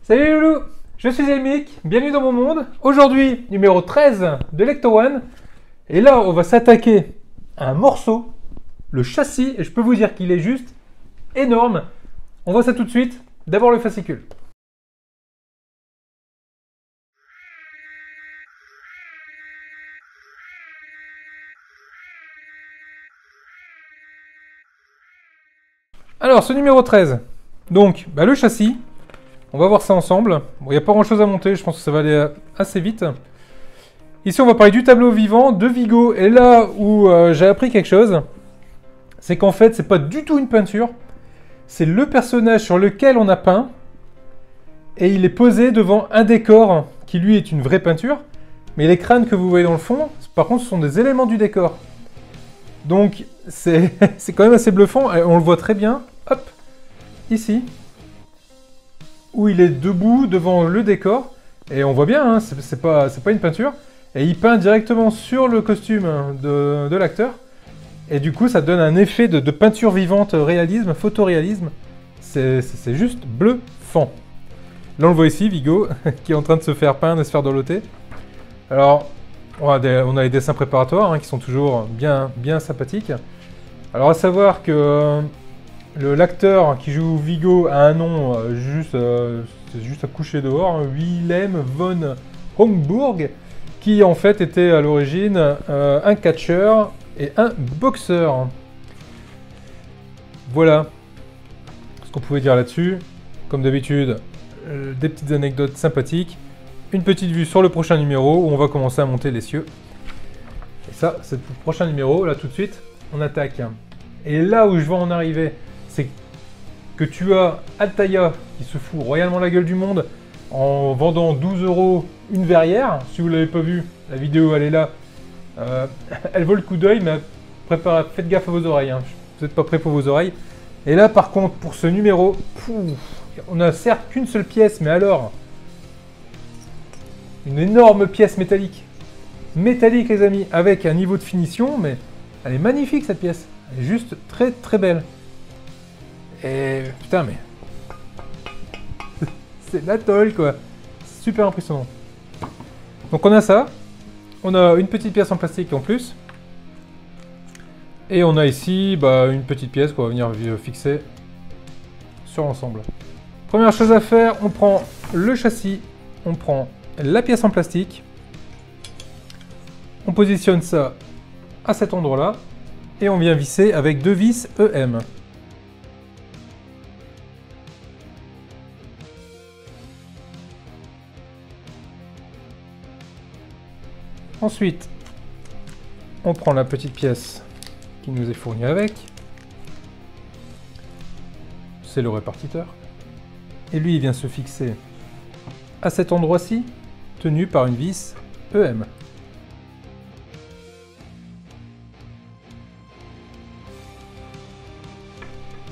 Salut les loulous, je suis Elmic, bienvenue dans mon monde. Aujourd'hui, numéro 13 de Lecto One. Et là, on va s'attaquer à un morceau, le châssis, et je peux vous dire qu'il est juste énorme. On voit ça tout de suite. D'abord le fascicule. Alors, ce numéro 13, donc le châssis, on va voir ça ensemble. Bon, il n'y a pas grand chose à monter, je pense que ça va aller assez vite. Ici, on va parler du tableau vivant de Vigo, et là où j'ai appris quelque chose, c'est qu'en fait, c'est pas du tout une peinture, c'est le personnage sur lequel on a peint, et il est posé devant un décor qui lui est une vraie peinture, mais les crânes que vous voyez dans le fond, par contre, ce sont des éléments du décor. Donc, c'est quand même assez bluffant, et on le voit très bien. Hop, ici, où il est debout devant le décor, et on voit bien, hein, c'est pas une peinture, et il peint directement sur le costume de l'acteur, et du coup ça donne un effet de peinture vivante, réalisme, photoréalisme, c'est juste bluffant. Là on le voit ici, Vigo, qui est en train de se faire peindre et se faire dorloter. Alors, on a les dessins préparatoires, hein, qui sont toujours bien sympathiques. Alors à savoir que l'acteur qui joue Vigo a un nom c'est juste à coucher dehors, hein, Willem von Homburg, qui en fait était à l'origine un catcheur et un boxeur. Voilà ce qu'on pouvait dire là-dessus. Comme d'habitude, des petites anecdotes sympathiques, une petite vue sur le prochain numéro où on va commencer à monter les cieux. Et ça, c'est le prochain numéro. Là tout de suite, on attaque. Et là où je vais en arriver, c'est que tu as Altaïa qui se fout royalement la gueule du monde en vendant 12 € une verrière. Si vous ne l'avez pas vu, la vidéo elle est là. Elle vaut le coup d'œil, mais faites gaffe à vos oreilles. Hein. Vous n'êtes pas prêts pour vos oreilles. Et là par contre, pour ce numéro, on a certes qu'une seule pièce, mais alors une énorme pièce métallique. Métallique les amis, avec un niveau de finition, mais elle est magnifique cette pièce. Elle est juste très très belle. Et putain mais... c'est la tôle quoi. Super impressionnant. Donc on a ça. On a une petite pièce en plastique en plus. Et on a ici une petite pièce qu'on va venir fixer sur l'ensemble. Première chose à faire, on prend le châssis, on prend la pièce en plastique. On positionne ça à cet endroit-là. Et on vient visser avec deux vis EM. Ensuite, on prend la petite pièce qui nous est fournie avec. C'est le répartiteur. Et lui, il vient se fixer à cet endroit-ci, tenu par une vis EM.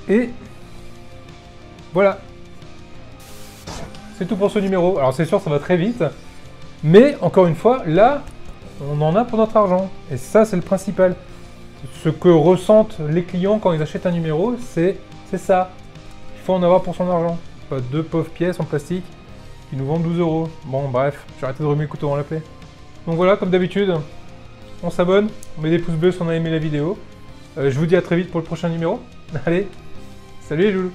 Et voilà. C'est tout pour ce numéro. Alors c'est sûr, ça va très vite. Mais encore une fois, là, on en a pour notre argent. Et ça, c'est le principal. Ce que ressentent les clients quand ils achètent un numéro, c'est ça. Il faut en avoir pour son argent. Pas deux pauvres pièces en plastique qui nous vendent 12 €. Bon, bref, j'ai arrêté de remuer le couteau dans la plaie. Donc voilà, comme d'habitude, on s'abonne, on met des pouces bleus si on a aimé la vidéo. Je vous dis à très vite pour le prochain numéro. Allez, salut les loulous!